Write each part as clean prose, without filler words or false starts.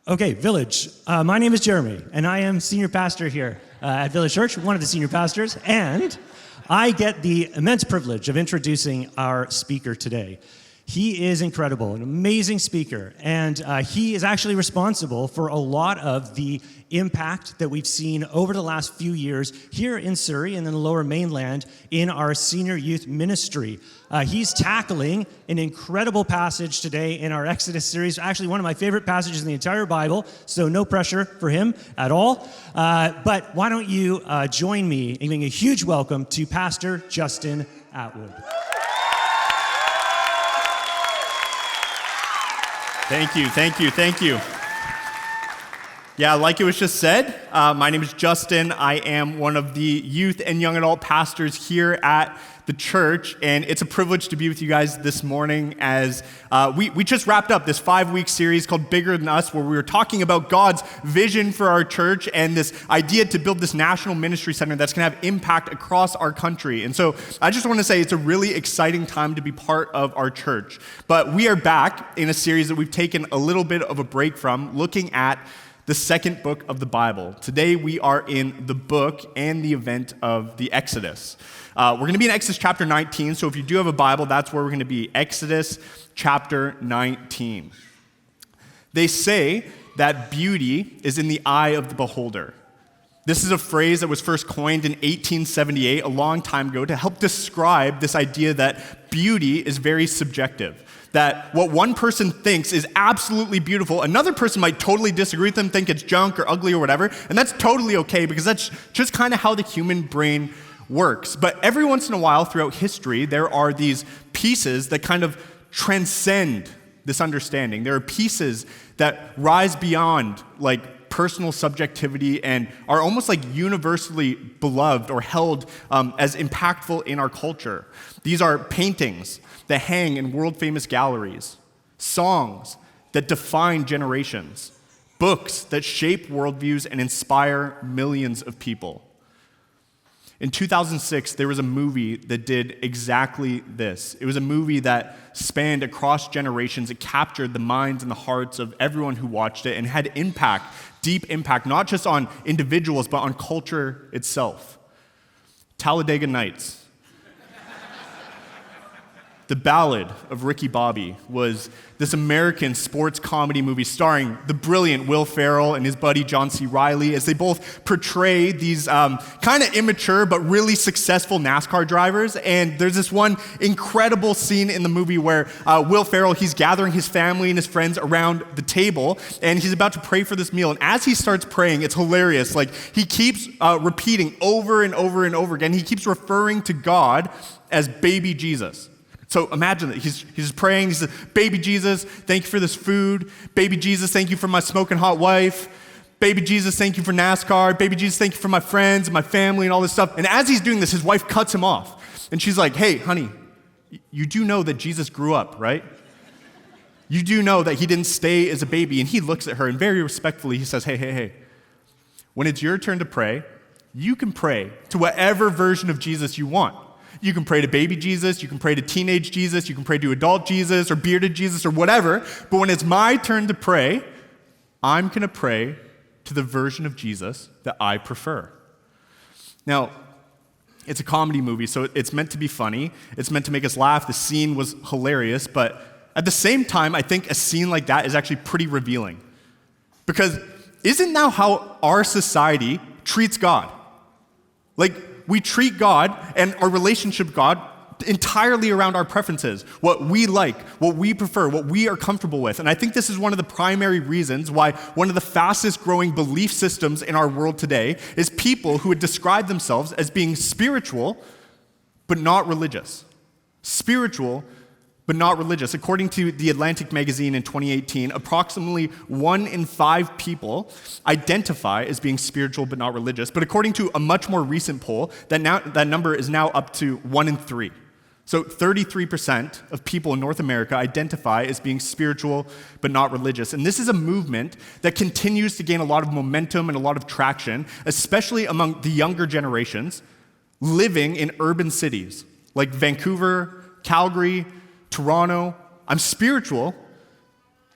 Okay, Village. My name is Jeremy, and I am senior pastor here at Village Church, one of the senior pastors, and I get the immense privilege of introducing our speaker today. He is incredible, an amazing speaker, and he is actually responsible for a lot of the impact that we've seen over the last few years here in Surrey and in the Lower Mainland in our senior youth ministry. He's tackling an incredible passage today in our Exodus series, actually one of my favorite passages in the entire Bible, so no pressure for him at all. But why don't you join me in giving a huge welcome to Pastor Justin Atwood. Thank you. Yeah, like it was just said, my name is Justin. I am one of the youth and young adult pastors here at the church, and it's a privilege to be with you guys this morning as we just wrapped up this 5-week series called Bigger Than Us, where we were talking about God's vision for our church and this idea to build this national ministry center that's going to have impact across our country. And so I just want to say it's a really exciting time to be part of our church. But we are back in a series that we've taken a little bit of a break from, looking at the second book of the Bible. Today we are in the book and the event of the Exodus. We're going to be in Exodus chapter 19, so if you do have a Bible, that's where we're going to be, Exodus chapter 19. They say that beauty is in the eye of the beholder. This is a phrase that was first coined in 1878, a long time ago, to help describe this idea that beauty is very subjective. That what one person thinks is absolutely beautiful, another person might totally disagree with them, think it's junk or ugly or whatever, and that's totally okay because that's just kind of how the human brain works. But every once in a while throughout history, there are these pieces that kind of transcend this understanding. There are pieces that rise beyond like personal subjectivity and are almost like universally beloved or held as impactful in our culture. These are paintings that hang in world-famous galleries, songs that define generations, books that shape worldviews and inspire millions of people. In 2006, there was a movie that did exactly this. It was a movie that spanned across generations. It captured the minds and the hearts of everyone who watched it and had impact, deep impact, not just on individuals, but on culture itself. Talladega Nights. The Ballad of Ricky Bobby was this American sports comedy movie starring the brilliant Will Ferrell and his buddy John C. Reilly as they both portray these kind of immature but really successful NASCAR drivers. And there's this one incredible scene in the movie where Will Ferrell, he's gathering his family and his friends around the table and he's about to pray for this meal. And as he starts praying, it's hilarious. Like he keeps repeating over and over and over again. He keeps referring to God as baby Jesus. So imagine that he's praying, he says, baby Jesus, thank you for this food. Baby Jesus, thank you for my smoking hot wife. Baby Jesus, thank you for NASCAR. Baby Jesus, thank you for my friends and my family and all this stuff. And as he's doing this, his wife cuts him off. And she's like, hey, honey, you do know that Jesus grew up, right? You do know that he didn't stay as a baby. And he looks at her and very respectfully, he says, hey. When it's your turn to pray, you can pray to whatever version of Jesus you want. You can pray to baby Jesus, you can pray to teenage Jesus, you can pray to adult Jesus or bearded Jesus or whatever. But when it's my turn to pray, I'm going to pray to the version of Jesus that I prefer. Now, it's a comedy movie, so it's meant to be funny. It's meant to make us laugh. The scene was hilarious. But at the same time, I think a scene like that is actually pretty revealing. Because isn't that how our society treats God? Like, we treat God and our relationship with God entirely around our preferences, what we like, what we prefer, what we are comfortable with. And I think this is one of the primary reasons why one of the fastest growing belief systems in our world today is people who would describe themselves as being spiritual, but not religious. Spiritual, but not religious. According to The Atlantic magazine in 2018, approximately 1 in 5 people identify as being spiritual but not religious. But according to a much more recent poll, that number is now up to 1 in 3. So 33% of people in North America identify as being spiritual but not religious. And this is a movement that continues to gain a lot of momentum and a lot of traction, especially among the younger generations living in urban cities like Vancouver, Calgary, Toronto. I'm spiritual,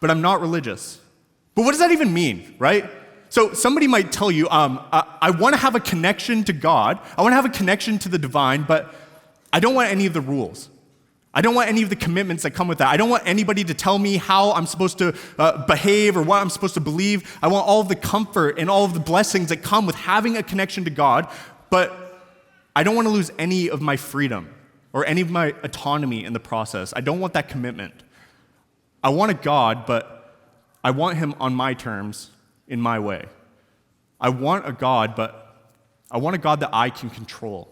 but I'm not religious. But what does that even mean, right? So somebody might tell you, I want to have a connection to God. I want to have a connection to the divine, but I don't want any of the rules. I don't want any of the commitments that come with that. I don't want anybody to tell me how I'm supposed to behave or what I'm supposed to believe. I want all of the comfort and all of the blessings that come with having a connection to God, but I don't want to lose any of my freedom or any of my autonomy in the process. I don't want that commitment. I want a God, but I want him on my terms, in my way. I want a God, but I want a God that I can control.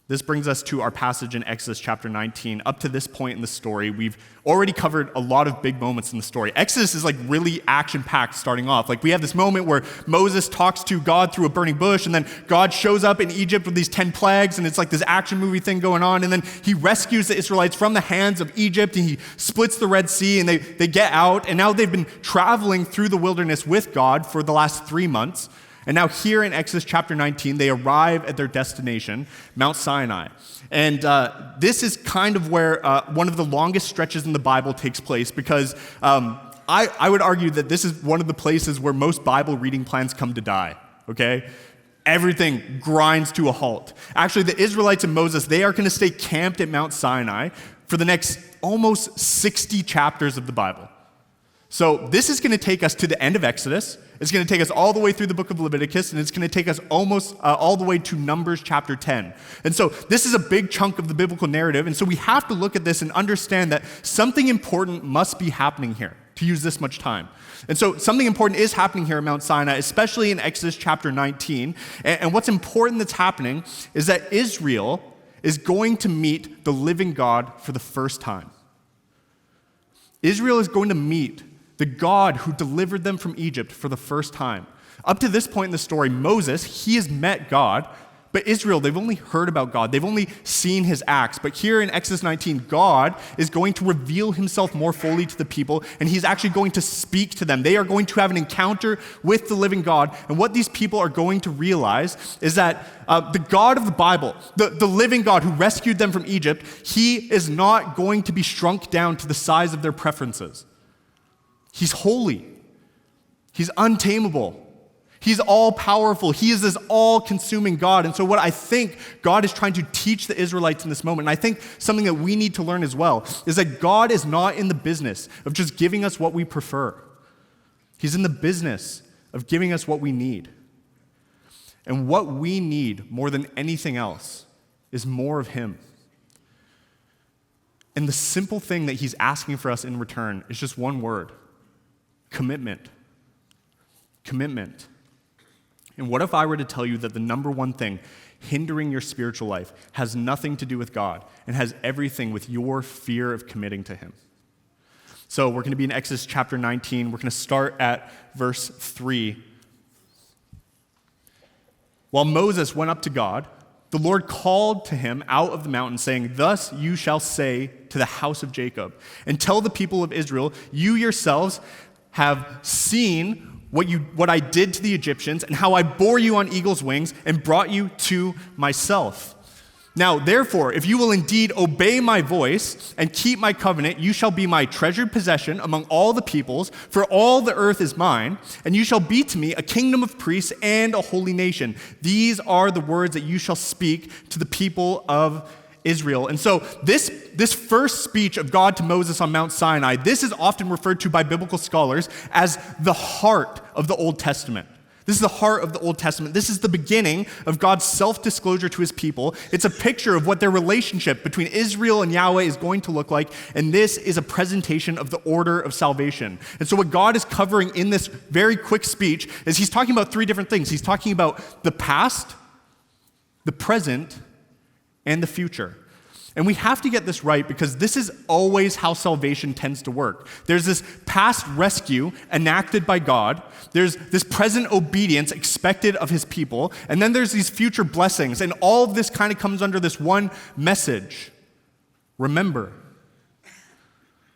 This brings us to our passage in Exodus chapter 19. Up to this point in the story, we've already covered a lot of big moments in the story. Exodus is like really action-packed starting off. Like we have this moment where Moses talks to God through a burning bush, and then God shows up in Egypt with these 10 plagues, and it's like this action movie thing going on, and then he rescues the Israelites from the hands of Egypt, and he splits the Red Sea, and they get out, and now they've been traveling through the wilderness with God for the last 3 months. And now here in Exodus chapter 19, they arrive at their destination, Mount Sinai. And this is kind of where one of the longest stretches in the Bible takes place, because I would argue that this is one of the places where most Bible reading plans come to die, okay? Everything grinds to a halt. Actually, the Israelites and Moses, they are going to stay camped at Mount Sinai for the next almost 60 chapters of the Bible. So this is going to take us to the end of Exodus. It's going to take us all the way through the book of Leviticus, and it's going to take us almost all the way to Numbers chapter 10. And so this is a big chunk of the biblical narrative, and so we have to look at this and understand that something important must be happening here to use this much time. And so something important is happening here at Mount Sinai, especially in Exodus chapter 19. And what's important that's happening is that Israel is going to meet the living God for the first time. Israel is going to meet the God who delivered them from Egypt for the first time. Up to this point in the story, Moses, he has met God, but Israel, they've only heard about God. They've only seen his acts. But here in Exodus 19, God is going to reveal himself more fully to the people, and he's actually going to speak to them. They are going to have an encounter with the living God, and what these people are going to realize is that the God of the Bible, the living God who rescued them from Egypt, he is not going to be shrunk down to the size of their preferences. He's holy. He's untamable. He's all-powerful. He is this all-consuming God. And so what I think God is trying to teach the Israelites in this moment, and I think something that we need to learn as well, is that God is not in the business of just giving us what we prefer. He's in the business of giving us what we need. And what we need more than anything else is more of him. And the simple thing that he's asking for us in return is just one word: commitment. Commitment. And what if I were to tell you that the number one thing hindering your spiritual life has nothing to do with God and has everything with your fear of committing to him? So we're going to be in Exodus chapter 19. We're going to start at verse 3. While Moses went up to God, the Lord called to him out of the mountain, saying, "Thus you shall say to the house of Jacob, and tell the people of Israel, you yourselves have seen what I did to the Egyptians, and how I bore you on eagle's wings and brought you to myself. Now, therefore, if you will indeed obey my voice and keep my covenant, you shall be my treasured possession among all the peoples, for all the earth is mine, and you shall be to me a kingdom of priests and a holy nation. These are the words that you shall speak to the people of Israel." And so this first speech of God to Moses on Mount Sinai, this is often referred to by biblical scholars as the heart of the Old Testament. This is the heart of the Old Testament. This is the beginning of God's self-disclosure to his people. It's a picture of what their relationship between Israel and Yahweh is going to look like, and this is a presentation of the order of salvation. And so what God is covering in this very quick speech is he's talking about three different things. He's talking about the past, the present, and the future. And we have to get this right because this is always how salvation tends to work. There's this past rescue enacted by God. There's this present obedience expected of his people. And then there's these future blessings. And all of this kind of comes under this one message: remember.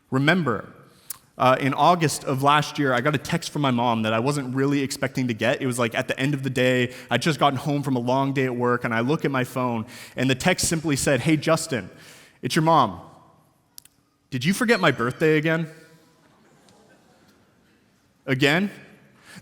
Remember. In August of last year, I got a text from my mom that I wasn't really expecting to get. It was like at the end of the day. I'd just gotten home from a long day at work, and I look at my phone, and the text simply said, "Hey, Justin, it's your mom. Did you forget my birthday again?" again.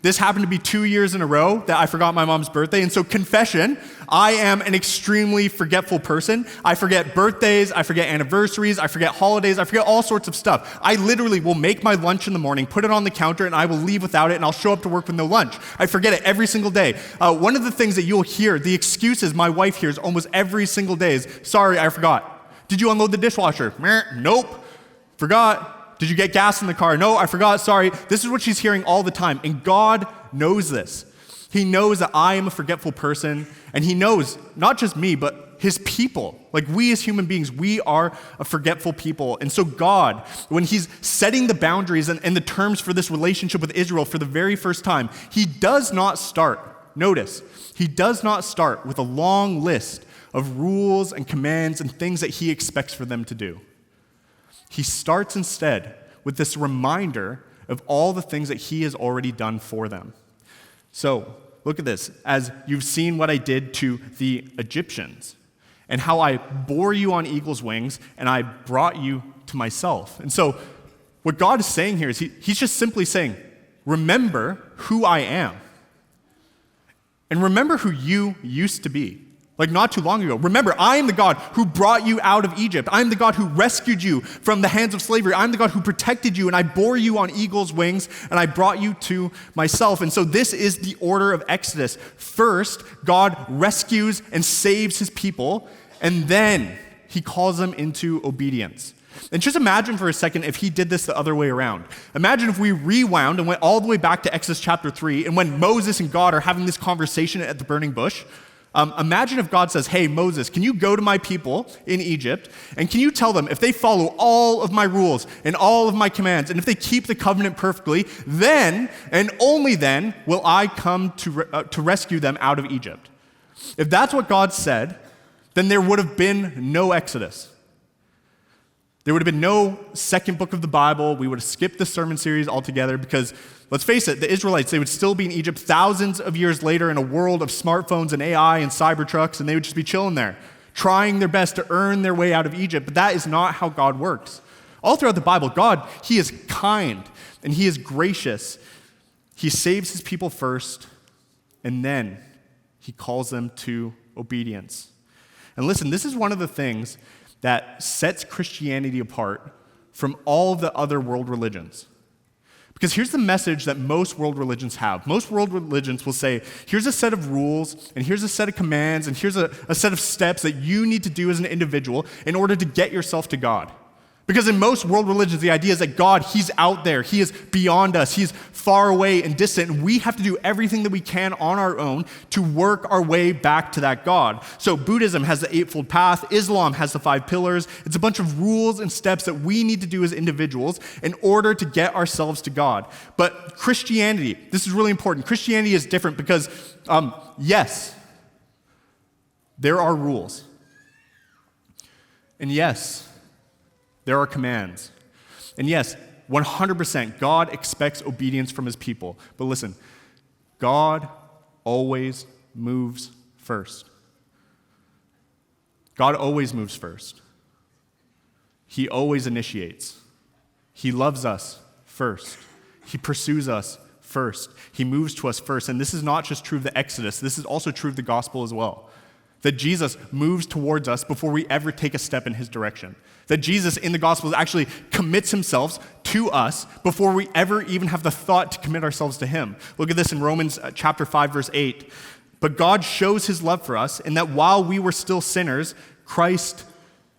This happened to be 2 years in a row that I forgot my mom's birthday. And so confession, I am an extremely forgetful person. I forget birthdays, I forget anniversaries, I forget holidays, I forget all sorts of stuff. I literally will make my lunch in the morning, put it on the counter, and I will leave without it, and I'll show up to work with no lunch. I forget it every single day. One of the things that you'll hear, the excuses my wife hears almost every single day is, sorry, I forgot. Did you unload the dishwasher? Nope. Forgot. Did you get gas in the car? No, I forgot, sorry. This is what she's hearing all the time. And God knows this. He knows that I am a forgetful person, and he knows not just me, but his people. Like we as human beings, we are a forgetful people. And so God, when he's setting the boundaries and the terms for this relationship with Israel for the very first time, he does not start, notice, he does not start with a long list of rules and commands and things that he expects for them to do. He starts instead with this reminder of all the things that he has already done for them. So, look at this. As you've seen what I did to the Egyptians, and how I bore you on eagle's wings, and I brought you to myself. And so, what God is saying here is he's just simply saying, remember who I am. And remember who you used to be. Like not too long ago. Remember, I am the God who brought you out of Egypt. I am the God who rescued you from the hands of slavery. I'm the God who protected you, and I bore you on eagle's wings, and I brought you to myself. And so this is the order of Exodus. First, God rescues and saves his people, and then he calls them into obedience. And just imagine for a second if he did this the other way around. Imagine if we rewound and went all the way back to Exodus chapter 3, and when Moses and God are having this conversation at the burning bush, imagine if God says, hey, Moses, can you go to my people in Egypt, and can you tell them if they follow all of my rules and all of my commands, and if they keep the covenant perfectly, then, and only then, will I come to rescue them out of Egypt. If that's what God said, then there would have been no Exodus. There would have been no second book of the Bible. We would have skipped the sermon series altogether because, let's face it, the Israelites, they would still be in Egypt thousands of years later in a world of smartphones and AI and Cybertrucks, and they would just be chilling there, trying their best to earn their way out of Egypt. But that is not how God works. All throughout the Bible, God, he is kind and he is gracious. He saves his people first, and then he calls them to obedience. And listen, this is one of the things that sets Christianity apart from all of the other world religions. Because here's the message that most world religions have. Most world religions will say, here's a set of rules, and here's a set of commands, and here's a set of steps that you need to do as an individual in order to get yourself to God. Because in most world religions, the idea is that God, he's out there, he is beyond us, he's far away and distant, and we have to do everything that we can on our own to work our way back to that God. So Buddhism has the eightfold path, Islam has the 5 pillars. It's a bunch of rules and steps that we need to do as individuals in order to get ourselves to God. But Christianity, this is really important. Christianity is different because, yes, there are rules. And yes, there are commands. And yes, 100%, God expects obedience from his people. But listen, God always moves first. God always moves first. He always initiates. He loves us first. He pursues us first. He moves to us first. And this is not just true of the Exodus. This is also true of the gospel as well. That Jesus moves towards us before we ever take a step in his direction. That Jesus in the Gospels actually commits himself to us before we ever even have the thought to commit ourselves to him. Look at this in Romans chapter 5, verse 8. But God shows his love for us in that while we were still sinners, Christ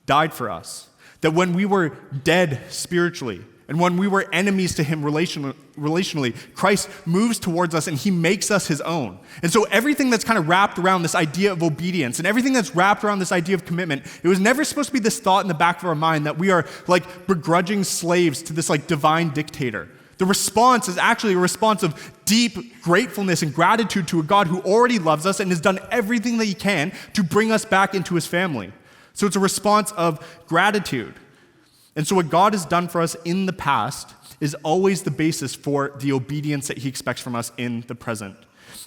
died for us. That when we were dead spiritually, and when we were enemies to him relationally, Christ moves towards us and he makes us his own. And so everything that's kind of wrapped around this idea of obedience and everything that's wrapped around this idea of commitment, it was never supposed to be this thought in the back of our mind that we are like begrudging slaves to this like divine dictator. The response is actually a response of deep gratefulness and gratitude to a God who already loves us and has done everything that he can to bring us back into his family. So it's a response of gratitude. And so what God has done for us in the past is always the basis for the obedience that he expects from us in the present.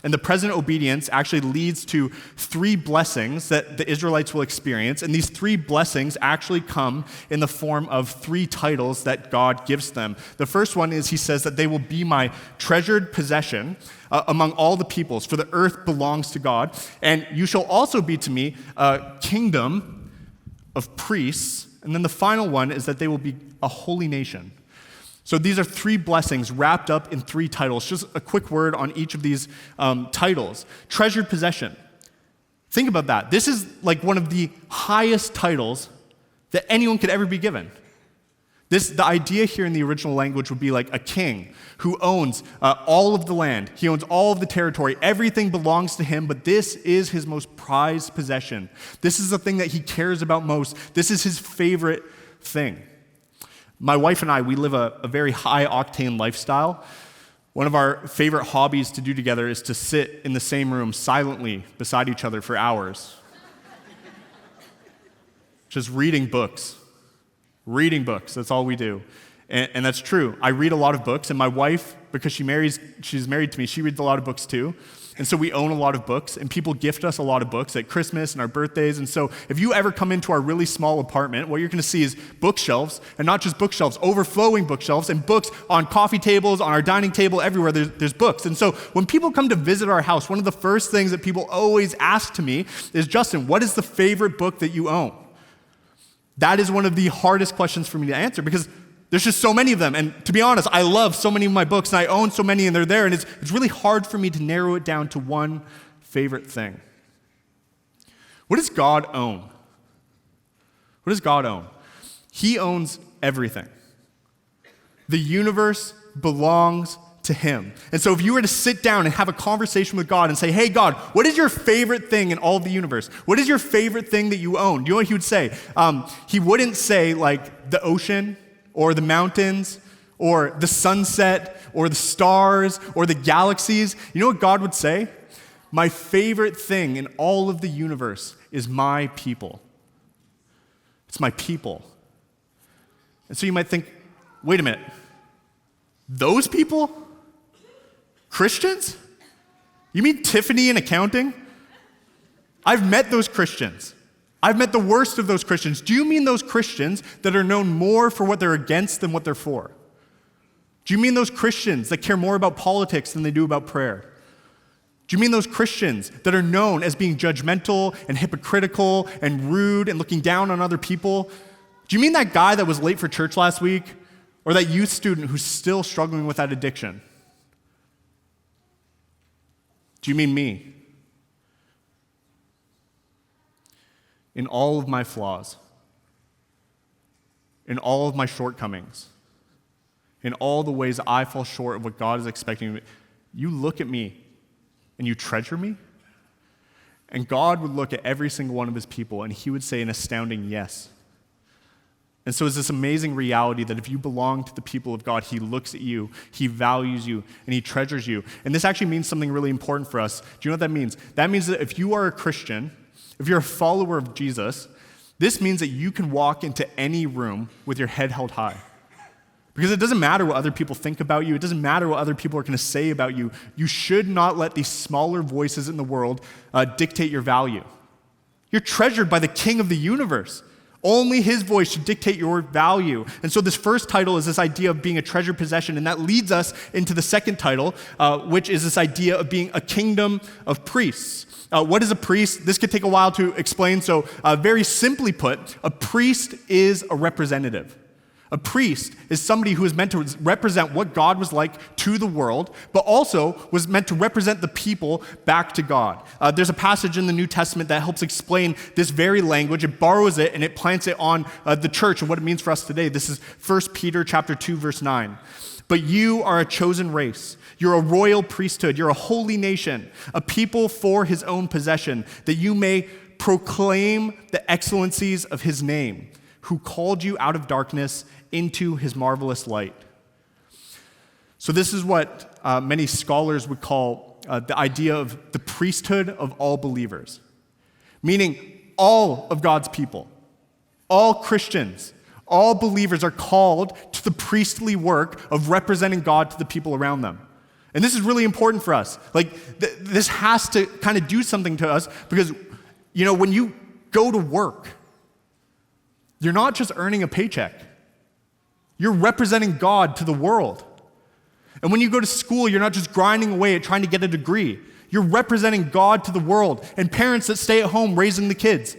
And the present obedience actually leads to 3 blessings that the Israelites will experience. And these 3 blessings actually come in the form of 3 titles that God gives them. The first one is he says that they will be my treasured possession among all the peoples, for the earth belongs to God. And you shall also be to me a kingdom of priests. And then the final one is that they will be a holy nation. So these are 3 blessings wrapped up in 3 titles. Just a quick word on each of these titles. Treasured possession. Think about that. This is like one of the highest titles that anyone could ever be given. The idea here in the original language would be like a king who owns all of the land. He owns all of the territory. Everything belongs to him, but this is his most prized possession. This is the thing that he cares about most. This is his favorite thing. My wife and I, we live a very high-octane lifestyle. One of our favorite hobbies to do together is to sit in the same room silently beside each other for hours. Just reading books. Reading books, that's all we do. And that's true. I read a lot of books, and my wife, because she's married to me, she reads a lot of books too. And so we own a lot of books, and people gift us a lot of books at Christmas and our birthdays. And so if you ever come into our really small apartment, what you're going to see is bookshelves, and not just bookshelves, overflowing bookshelves, and books on coffee tables, on our dining table, everywhere there's books. And so when people come to visit our house, one of the first things that people always ask to me is, Justin, what is the favorite book that you own? That is one of the hardest questions for me to answer because there's just so many of them. And to be honest, I love so many of my books, and I own so many, and they're there, and it's really hard for me to narrow it down to one favorite thing. What does God own? What does God own? He owns everything. The universe belongs to him. And so if you were to sit down and have a conversation with God and say, hey, God, what is your favorite thing in all of the universe? What is your favorite thing that you own? Do you know what he would say? He wouldn't say like the ocean or the mountains or the sunset or the stars or the galaxies. You know what God would say? My favorite thing in all of the universe is my people. It's my people. And so you might think, wait a minute, those people? Christians? You mean Tiffany in accounting? I've met those Christians. I've met the worst of those Christians. Do you mean those Christians that are known more for what they're against than what they're for? Do you mean those Christians that care more about politics than they do about prayer? Do you mean those Christians that are known as being judgmental and hypocritical and rude and looking down on other people? Do you mean that guy that was late for church last week? Or that youth student who's still struggling with that addiction? Do you mean me? In all of my flaws, in all of my shortcomings, in all the ways I fall short of what God is expecting of me, you look at me and you treasure me? And God would look at every single one of his people and he would say an astounding yes. And so it's this amazing reality that if you belong to the people of God, he looks at you, he values you, and he treasures you. And this actually means something really important for us. Do you know what that means? That means that if you are a Christian, if you're a follower of Jesus, this means that you can walk into any room with your head held high. Because it doesn't matter what other people think about you. It doesn't matter what other people are going to say about you. You should not let these smaller voices in the world dictate your value. You're treasured by the King of the universe. Only his voice should dictate your value. And so this first title is this idea of being a treasured possession, and that leads us into the second title, which is this idea of being a kingdom of priests. What is a priest? This could take a while to explain, so very simply put, a priest is a representative. A priest is somebody who is meant to represent what God was like to the world, but also was meant to represent the people back to God. There's a passage in the New Testament that helps explain this very language. It borrows it and it plants it on the church and what it means for us today. This is 1 Peter chapter 2, verse 9. But you are a chosen race. You're a royal priesthood. You're a holy nation, a people for his own possession, that you may proclaim the excellencies of his name, who called you out of darkness into his marvelous light. So this is what many scholars would call the idea of the priesthood of all believers, meaning all of God's people, all Christians, all believers are called to the priestly work of representing God to the people around them. And this is really important for us. Like, this has to kind of do something to us because, when you go to work, you're not just earning a paycheck. You're representing God to the world. And when you go to school, you're not just grinding away at trying to get a degree. You're representing God to the world. And parents that stay at home raising the kids,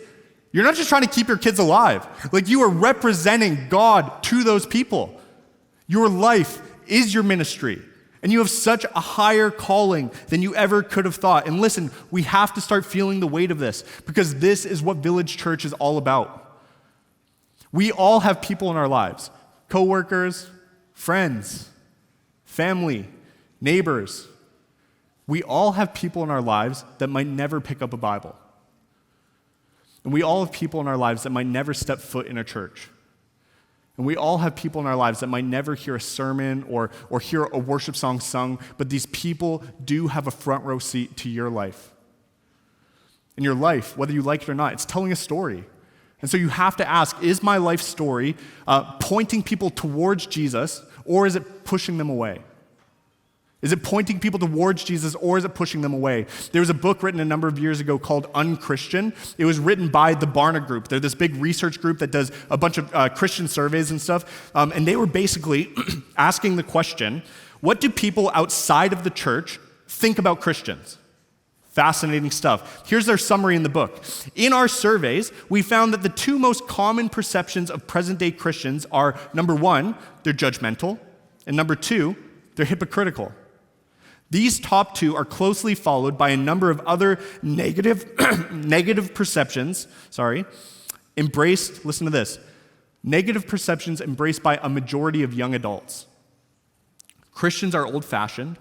you're not just trying to keep your kids alive. Like, you are representing God to those people. Your life is your ministry. And you have such a higher calling than you ever could have thought. And listen, we have to start feeling the weight of this because this is what Village Church is all about. We all have people in our lives, coworkers, friends, family, neighbors. We all have people in our lives that might never pick up a Bible. And we all have people in our lives that might never step foot in a church. And we all have people in our lives that might never hear a sermon or hear a worship song sung, but these people do have a front row seat to your life. And your life, whether you like it or not, it's telling a story. And so you have to ask, is my life story pointing people towards Jesus, or is it pushing them away? Is it pointing people towards Jesus, or is it pushing them away? There was a book written a number of years ago called Unchristian. It was written by the Barna Group. They're this big research group that does a bunch of Christian surveys and stuff. And they were basically asking the question, what do people outside of the church think about Christians? Fascinating stuff. Here's their summary in the book. In our surveys, we found that the two most common perceptions of present-day Christians are, number one, they're judgmental, and number two, they're hypocritical. These top two are closely followed by a number of other negative perceptions, listen to this, negative perceptions embraced by a majority of young adults. Christians are old-fashioned,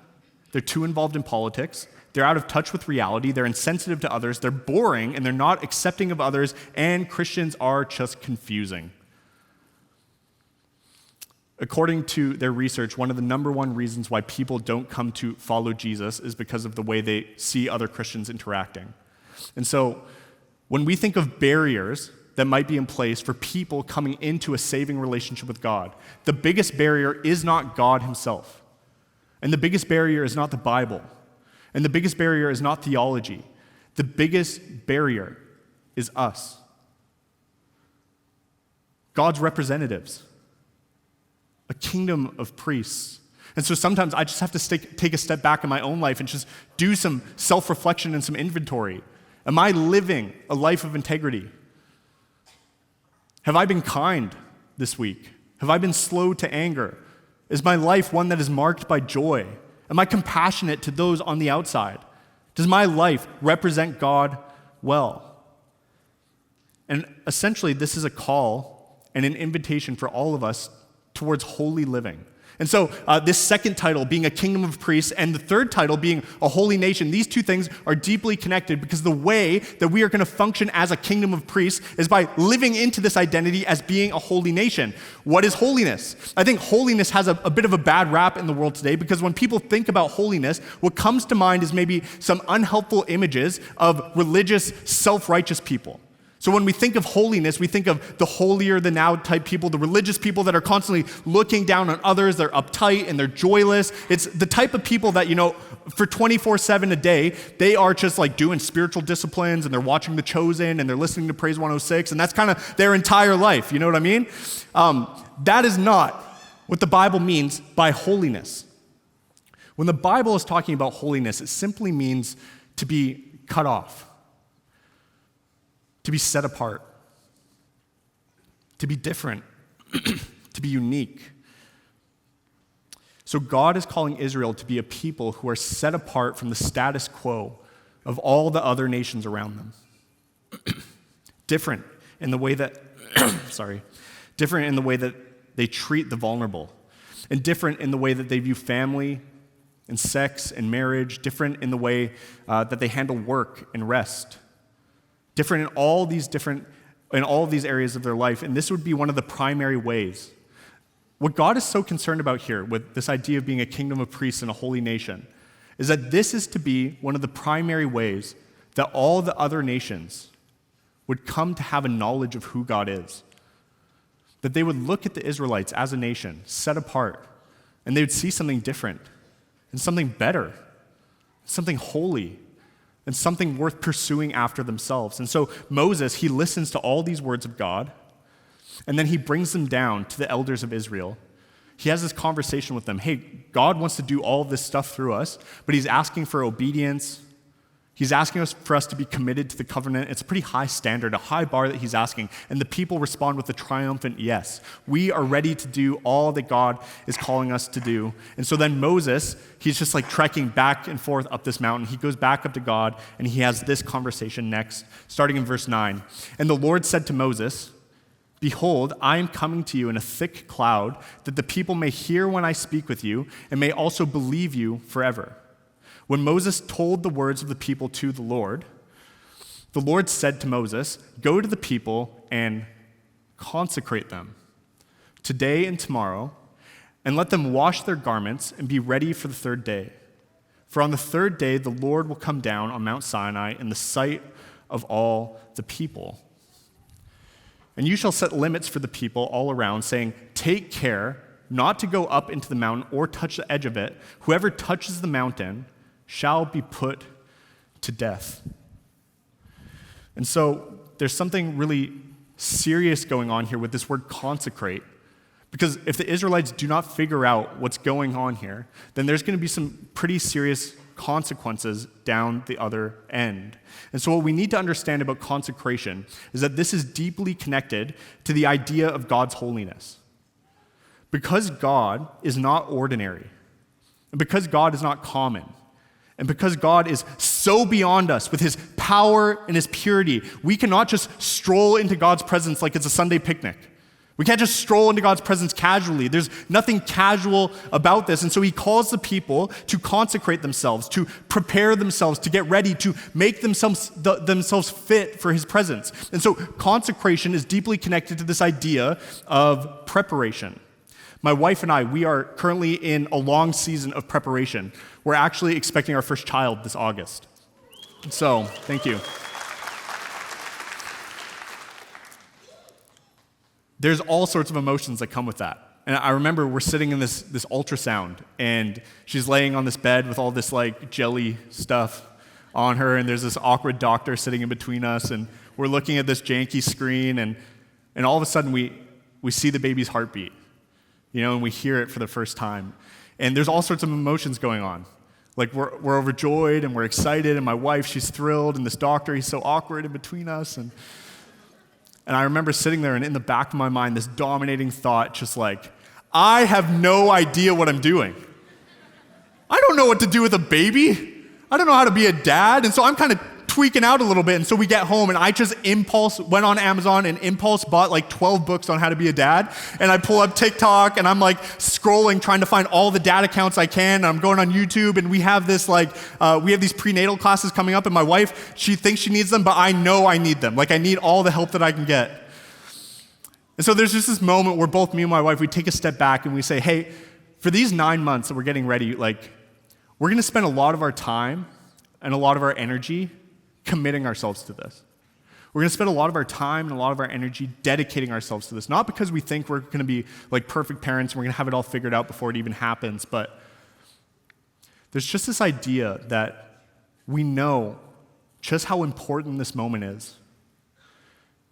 they're too involved in politics, they're out of touch with reality, they're insensitive to others, they're boring, and they're not accepting of others, and Christians are just confusing. According to their research, one of the number one reasons why people don't come to follow Jesus is because of the way they see other Christians interacting. And so when we think of barriers that might be in place for people coming into a saving relationship with God, the biggest barrier is not God himself. And the biggest barrier is not the Bible. And the biggest barrier is not theology. The biggest barrier is us. God's representatives. A kingdom of priests. And so sometimes I just have to take a step back in my own life and just do some self-reflection and some inventory. Am I living a life of integrity? Have I been kind this week? Have I been slow to anger? Is my life one that is marked by joy? Am I compassionate to those on the outside? Does my life represent God well? And essentially, this is a call and an invitation for all of us towards holy living. And so this second title being a kingdom of priests and the third title being a holy nation, these two things are deeply connected because the way that we are going to function as a kingdom of priests is by living into this identity as being a holy nation. What is holiness? I think holiness has a bit of a bad rap in the world today because when people think about holiness, what comes to mind is maybe some unhelpful images of religious, self-righteous people. So when we think of holiness, we think of the holier-than-thou type people, the religious people that are constantly looking down on others, they're uptight and they're joyless. It's the type of people that, for 24/7 a day, they are just like doing spiritual disciplines and they're watching The Chosen and they're listening to Praise 106 and that's kind of their entire life, you know what I mean? That is not what the Bible means by holiness. When the Bible is talking about holiness, it simply means to be cut off. To be set apart, to be different, to be unique. So God is calling Israel to be a people who are set apart from the status quo of all the other nations around them. Different in the way that, different in the way that they treat the vulnerable, and different in the way that they view family and sex and marriage, different in the way that they handle work and rest. Different in all these areas of their life, and this would be one of the primary ways. What God is so concerned about here with this idea of being a kingdom of priests and a holy nation is that this is to be one of the primary ways that all the other nations would come to have a knowledge of who God is. That they would look at the Israelites as a nation, set apart, and they would see something different. and something better, something holy, and something worth pursuing after themselves. And so Moses, he listens to all these words of God, and then he brings them down to the elders of Israel. He has this conversation with them. Hey, God wants to do all of this stuff through us, but he's asking for obedience. He's asking us for us to be committed to the covenant. It's a pretty high standard, a high bar that he's asking. And the people respond with a triumphant yes. We are ready to do all that God is calling us to do. And so then Moses, he's just like trekking back and forth up this mountain. He goes back up to God, and he has this conversation next, starting in verse 9. And the Lord said to Moses, "Behold, I am coming to you in a thick cloud, that the people may hear when I speak with you, and may also believe you forever." When Moses told the words of the people to the Lord said to Moses, "Go to the people and consecrate them today and tomorrow, and let them wash their garments and be ready for the third day. For on the third day the Lord will come down on Mount Sinai in the sight of all the people. And you shall set limits for the people all around, saying, 'Take care not to go up into the mountain or touch the edge of it. Whoever touches the mountain shall be put to death.'" And so there's something really serious going on here with this word consecrate. Because if the Israelites do not figure out what's going on here, then there's going to be some pretty serious consequences down the other end. And so what we need to understand about consecration is that this is deeply connected to the idea of God's holiness. Because God is not ordinary, and because God is not common, and because God is so beyond us with his power and his purity, we cannot just stroll into God's presence like it's a Sunday picnic. We can't just stroll into God's presence casually. There's nothing casual about this. And so he calls the people to consecrate themselves, to prepare themselves, to get ready, to make themselves fit for his presence. And so consecration is deeply connected to this idea of preparation. My wife and I, we are currently in a long season of preparation. We're actually expecting our first child this August. So, thank you. There's all sorts of emotions that come with that. And I remember we're sitting in this ultrasound, and she's laying on this bed with all this like jelly stuff on her, and there's this awkward doctor sitting in between us, and we're looking at this janky screen, and all of a sudden we see the baby's heartbeat, and we hear it for the first time. And there's all sorts of emotions going on. Like we're overjoyed and we're excited, and my wife, she's thrilled, and this doctor, he's so awkward in between us. And I remember sitting there, and in the back of my mind, this dominating thought, just like, I have no idea what I'm doing. I don't know what to do with a baby. I don't know how to be a dad. And so I'm kind of tweaking out a little bit. And so we get home, and I just went on Amazon and impulse bought like 12 books on how to be a dad. And I pull up TikTok, and I'm like scrolling, trying to find all the dad accounts I can. And I'm going on YouTube, and we have this we have these prenatal classes coming up, and my wife, she thinks she needs them, but I know I need them. Like, I need all the help that I can get. And so there's just this moment where both me and my wife, we take a step back and we say, hey, for these 9 months that we're getting ready, like, we're going to spend a lot of our time and a lot of our energy committing ourselves to this. We're going to spend a lot of our time and a lot of our energy dedicating ourselves to this, not because we think we're going to be like perfect parents and we're going to have it all figured out before it even happens, but there's just this idea that we know just how important this moment is,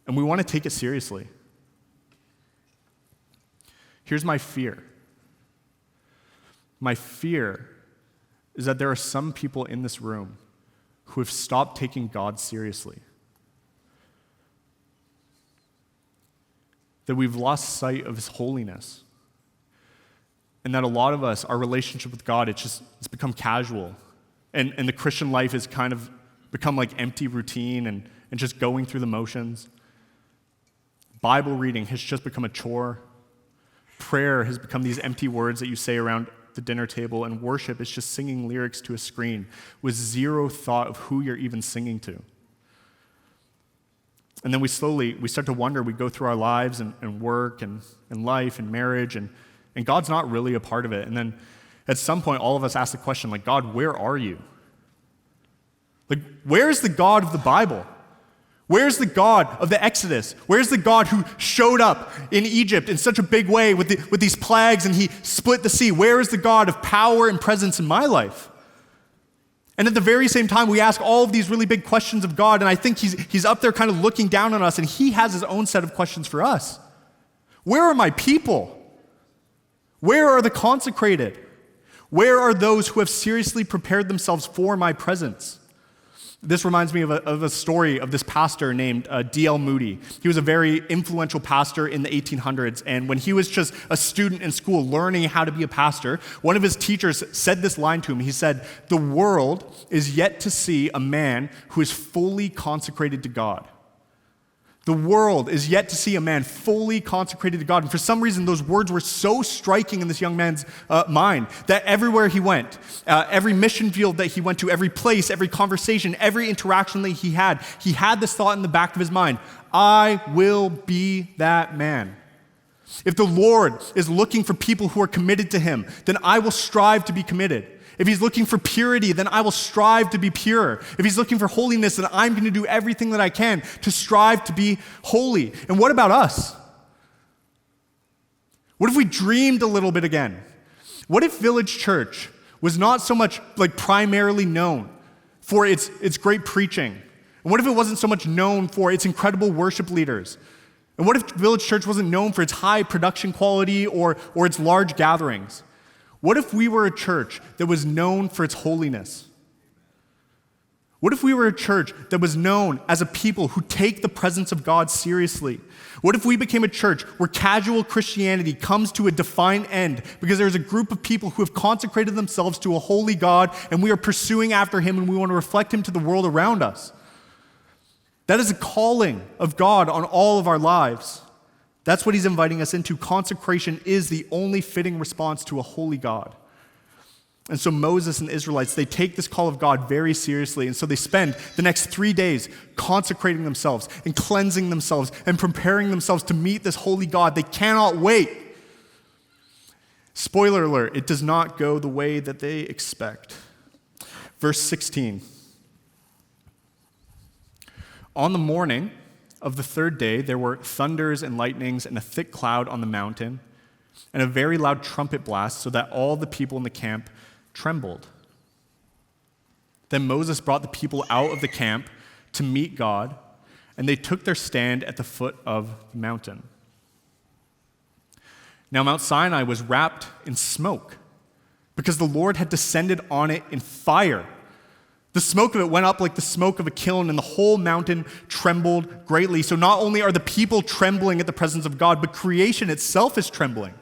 and we want to take it seriously. Here's my fear. My fear is that there are some people in this room who have stopped taking God seriously. That we've lost sight of his holiness. And that a lot of us, our relationship with God, it's become casual. And the Christian life has kind of become like empty routine and just going through the motions. Bible reading has just become a chore. Prayer has become these empty words that you say around the dinner table, and worship is just singing lyrics to a screen with zero thought of who you're even singing to. And then we start to wonder, we go through our lives and work and life and marriage, and God's not really a part of it. And then at some point, all of us ask the question, like, God, where are you? Like, where's the God of the Bible? Where's the God of the Exodus? Where's the God who showed up in Egypt in such a big way with these plagues and he split the sea? Where is the God of power and presence in my life? And at the very same time, we ask all of these really big questions of God, and I think he's up there kind of looking down on us, and he has his own set of questions for us. Where are my people? Where are the consecrated? Where are those who have seriously prepared themselves for my presence? This reminds me of a story of this pastor named D.L. Moody. He was a very influential pastor in the 1800s, and when he was just a student in school learning how to be a pastor, one of his teachers said this line to him. He said, "The world is yet to see a man who is fully consecrated to God." The world is yet to see a man fully consecrated to God. And for some reason, those words were so striking in this young man's mind that everywhere he went, every mission field that he went to, every place, every conversation, every interaction that he had this thought in the back of his mind: I will be that man. If the Lord is looking for people who are committed to him, then I will strive to be committed. If he's looking for purity, then I will strive to be pure. If he's looking for holiness, then I'm going to do everything that I can to strive to be holy. And what about us? What if we dreamed a little bit again? What if Village Church was not so much like primarily known for its great preaching? And what if it wasn't so much known for its incredible worship leaders? And what if Village Church wasn't known for its high production quality or its large gatherings? What if we were a church that was known for its holiness? What if we were a church that was known as a people who take the presence of God seriously? What if we became a church where casual Christianity comes to a defined end because there's a group of people who have consecrated themselves to a holy God and we are pursuing after him and we want to reflect him to the world around us? That is a calling of God on all of our lives. That's what he's inviting us into. Consecration is the only fitting response to a holy God. And so Moses and the Israelites, they take this call of God very seriously. And so they spend the next 3 days consecrating themselves and cleansing themselves and preparing themselves to meet this holy God. They cannot wait. Spoiler alert, it does not go the way that they expect. Verse 16. On the morning of the third day, there were thunders and lightnings and a thick cloud on the mountain and a very loud trumpet blast so that all the people in the camp trembled. Then Moses brought the people out of the camp to meet God, and they took their stand at the foot of the mountain. Now Mount Sinai was wrapped in smoke because the Lord had descended on it in fire. The smoke of it went up like the smoke of a kiln, and the whole mountain trembled greatly. So not only are the people trembling at the presence of God, but creation itself is trembling.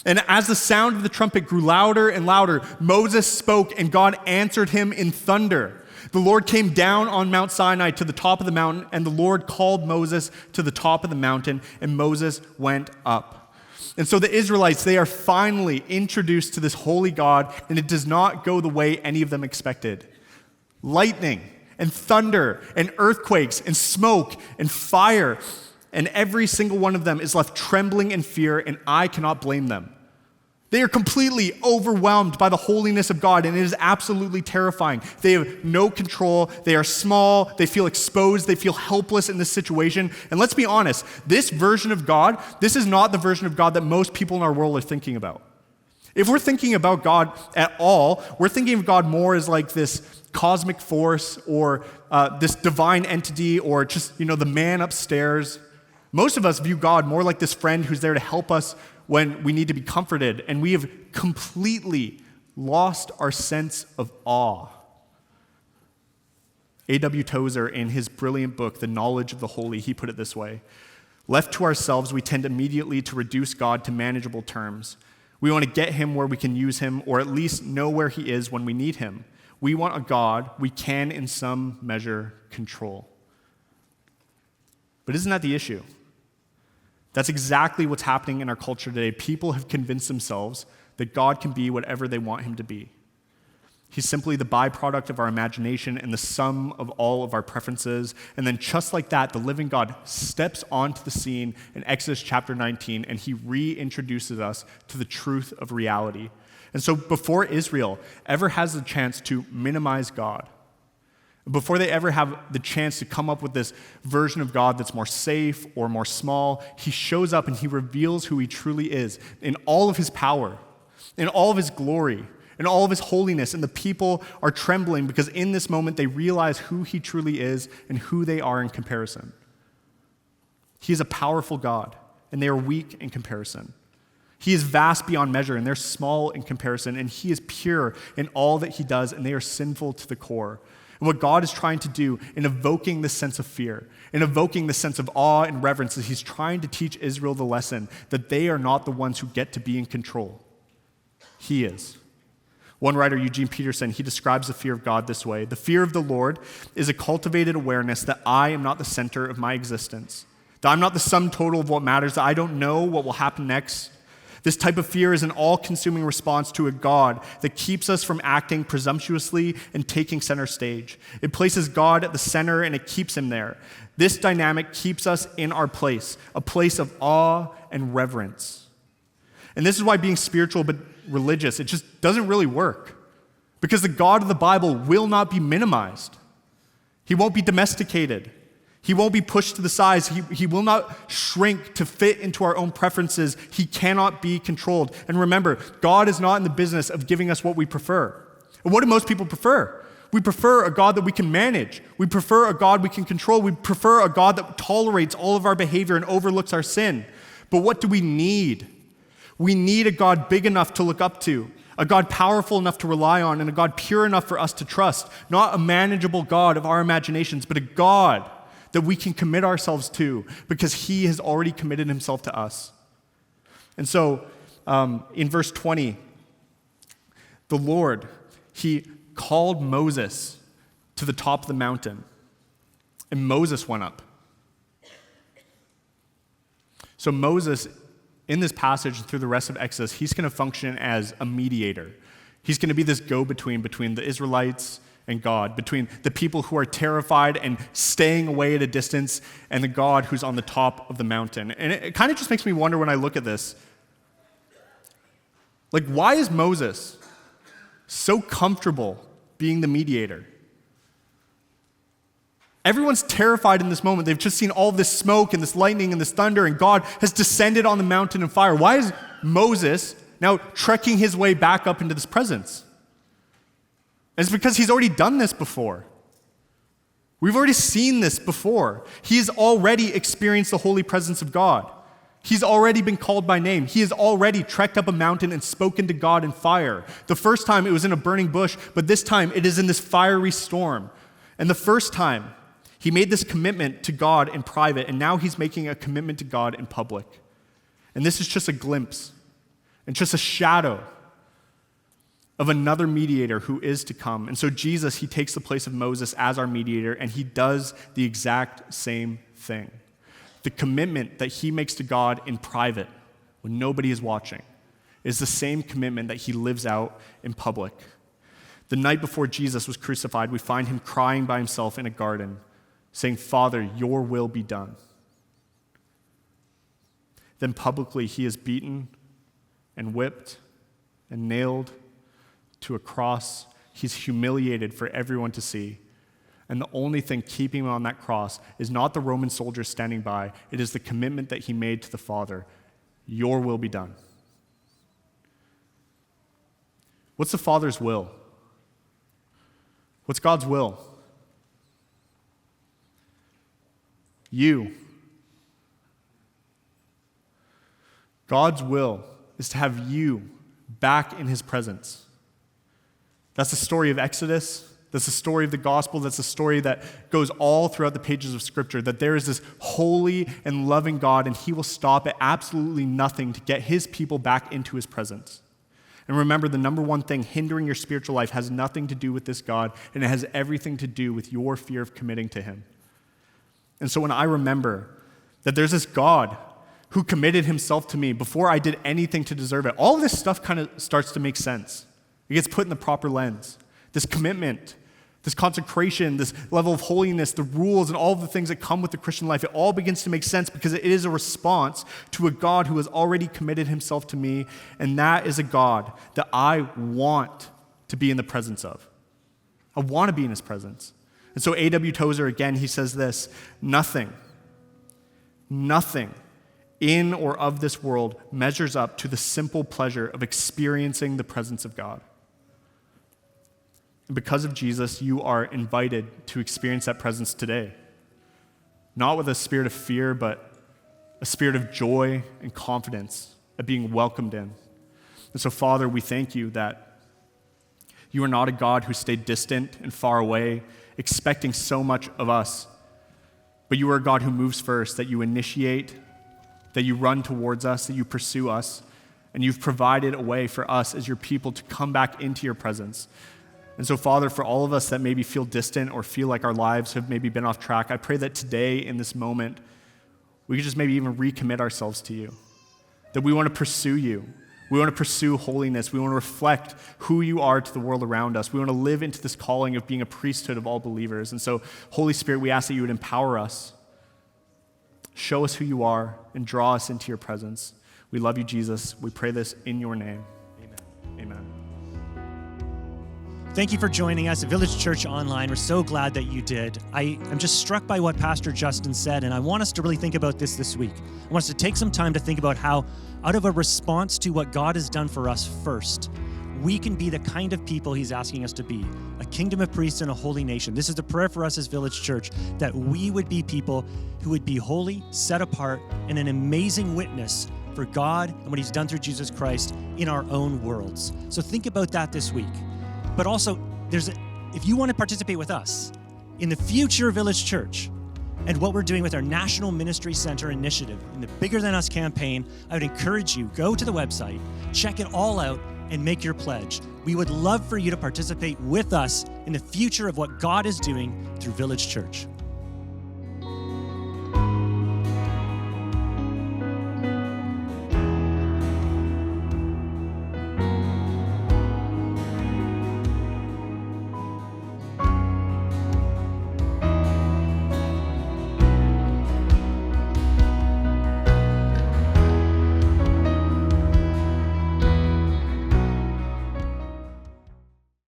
And as the sound of the trumpet grew louder and louder, Moses spoke, and God answered him in thunder. The Lord came down on Mount Sinai to the top of the mountain, and the Lord called Moses to the top of the mountain, and Moses went up. And so the Israelites, they are finally introduced to this holy God, and it does not go the way any of them expected. Lightning and thunder and earthquakes and smoke and fire, and every single one of them is left trembling in fear, and I cannot blame them. They are completely overwhelmed by the holiness of God, and it is absolutely terrifying. They have no control. They are small. They feel exposed. They feel helpless in this situation. And let's be honest, this version of God, this is not the version of God that most people in our world are thinking about. If we're thinking about God at all, we're thinking of God more as like this cosmic force or this divine entity or just, the man upstairs. Most of us view God more like this friend who's there to help us when we need to be comforted, and we have completely lost our sense of awe. A.W. Tozer, in his brilliant book, The Knowledge of the Holy, he put it this way: left to ourselves, we tend immediately to reduce God to manageable terms. We want to get him where we can use him, or at least know where he is when we need him. We want a God we can, in some measure, control. But isn't that the issue? That's exactly what's happening in our culture today. People have convinced themselves that God can be whatever they want him to be. He's simply the byproduct of our imagination and the sum of all of our preferences. And then just like that, the living God steps onto the scene in Exodus chapter 19, and he reintroduces us to the truth of reality. And so before Israel ever has the chance to minimize God, Before they ever have the chance to come up with this version of God that's more safe or more small, he shows up and he reveals who he truly is in all of his power, in all of his glory, in all of his holiness. And the people are trembling because in this moment they realize who he truly is and who they are in comparison. He is a powerful God, and they are weak in comparison. He is vast beyond measure, and they're small in comparison, and he is pure in all that he does, and they are sinful to the core. And what God is trying to do in evoking this sense of fear, in evoking this sense of awe and reverence, is he's trying to teach Israel the lesson that they are not the ones who get to be in control. He is. One writer, Eugene Peterson, he describes the fear of God this way: the fear of the Lord is a cultivated awareness that I am not the center of my existence, that I'm not the sum total of what matters, that I don't know what will happen next. This type of fear is an all-consuming response to a God that keeps us from acting presumptuously and taking center stage. It places God at the center and it keeps him there. This dynamic keeps us in our place, a place of awe and reverence. And this is why being spiritual but religious, it just doesn't really work. Because the God of the Bible will not be minimized. He won't be domesticated. He won't be pushed to the sides. He will not shrink to fit into our own preferences. He cannot be controlled. And remember, God is not in the business of giving us what we prefer. And what do most people prefer? We prefer a God that we can manage. We prefer a God we can control. We prefer a God that tolerates all of our behavior and overlooks our sin. But what do we need? We need a God big enough to look up to, a God powerful enough to rely on, and a God pure enough for us to trust. Not a manageable God of our imaginations, but a God that we can commit ourselves to because he has already committed himself to us. And so in verse 20, the Lord, he called Moses to the top of the mountain, and Moses went up. So Moses, in this passage through the rest of Exodus, he's going to function as a mediator. He's going to be this go-between between the Israelites and God, between the people who are terrified and staying away at a distance and the God who's on the top of the mountain. And it kind of just makes me wonder when I look at this, like, why is Moses so comfortable being the mediator? Everyone's terrified in this moment. They've just seen all of this smoke and this lightning and this thunder, and God has descended on the mountain in fire. Why is Moses now trekking his way back up into this presence? And it's because he's already done this before. We've already seen this before. He's already experienced the holy presence of God. He's already been called by name. He has already trekked up a mountain and spoken to God in fire. The first time it was in a burning bush, but this time it is in this fiery storm. And the first time he made this commitment to God in private, and now he's making a commitment to God in public. And this is just a glimpse and just a shadow of another mediator who is to come. And so Jesus, he takes the place of Moses as our mediator, and he does the exact same thing. The commitment that he makes to God in private when nobody is watching is the same commitment that he lives out in public. The night before Jesus was crucified, we find him crying by himself in a garden, saying, "Father, your will be done." Then publicly he is beaten and whipped and nailed to a cross. He's humiliated for everyone to see. And the only thing keeping him on that cross is not the Roman soldiers standing by. It is the commitment that he made to the Father. Your will be done. What's the Father's will? What's God's will? You. God's will is to have you back in his presence. That's the story of Exodus. That's the story of the gospel. That's the story that goes all throughout the pages of Scripture, that there is this holy and loving God, and he will stop at absolutely nothing to get his people back into his presence. And remember, the number one thing hindering your spiritual life has nothing to do with this God, and it has everything to do with your fear of committing to him. And so when I remember that there's this God who committed himself to me before I did anything to deserve it, all this stuff kind of starts to make sense. It gets put in the proper lens. This commitment, this consecration, this level of holiness, the rules, and all of the things that come with the Christian life, it all begins to make sense because it is a response to a God who has already committed himself to me, and that is a God that I want to be in the presence of. I want to be in his presence. And so A.W. Tozer, again, he says this, nothing in or of this world measures up to the simple pleasure of experiencing the presence of God. And because of Jesus, you are invited to experience that presence today. Not with a spirit of fear, but a spirit of joy and confidence of being welcomed in. And so, Father, we thank you that you are not a God who stayed distant and far away, expecting so much of us, but you are a God who moves first, that you initiate, that you run towards us, that you pursue us, and you've provided a way for us as your people to come back into your presence. And so, Father, for all of us that maybe feel distant or feel like our lives have maybe been off track, I pray that today, in this moment, we could just maybe even recommit ourselves to you, that we want to pursue you. We want to pursue holiness. We want to reflect who you are to the world around us. We want to live into this calling of being a priesthood of all believers. And so, Holy Spirit, we ask that you would empower us, show us who you are, and draw us into your presence. We love you, Jesus. We pray this in your name. Amen. Amen. Thank you for joining us at Village Church Online. We're so glad that you did. I am just struck by what Pastor Justin said, and I want us to really think about this week. I want us to take some time to think about how, out of a response to what God has done for us first, we can be the kind of people he's asking us to be, a kingdom of priests and a holy nation. This is a prayer for us as Village Church, that we would be people who would be holy, set apart, and an amazing witness for God and what he's done through Jesus Christ in our own worlds. So think about that this week. But also, if you want to participate with us in the future Village Church and what we're doing with our National Ministry Center initiative in the Bigger Than Us campaign, I would encourage you, go to the website, check it all out, and make your pledge. We would love for you to participate with us in the future of what God is doing through Village Church.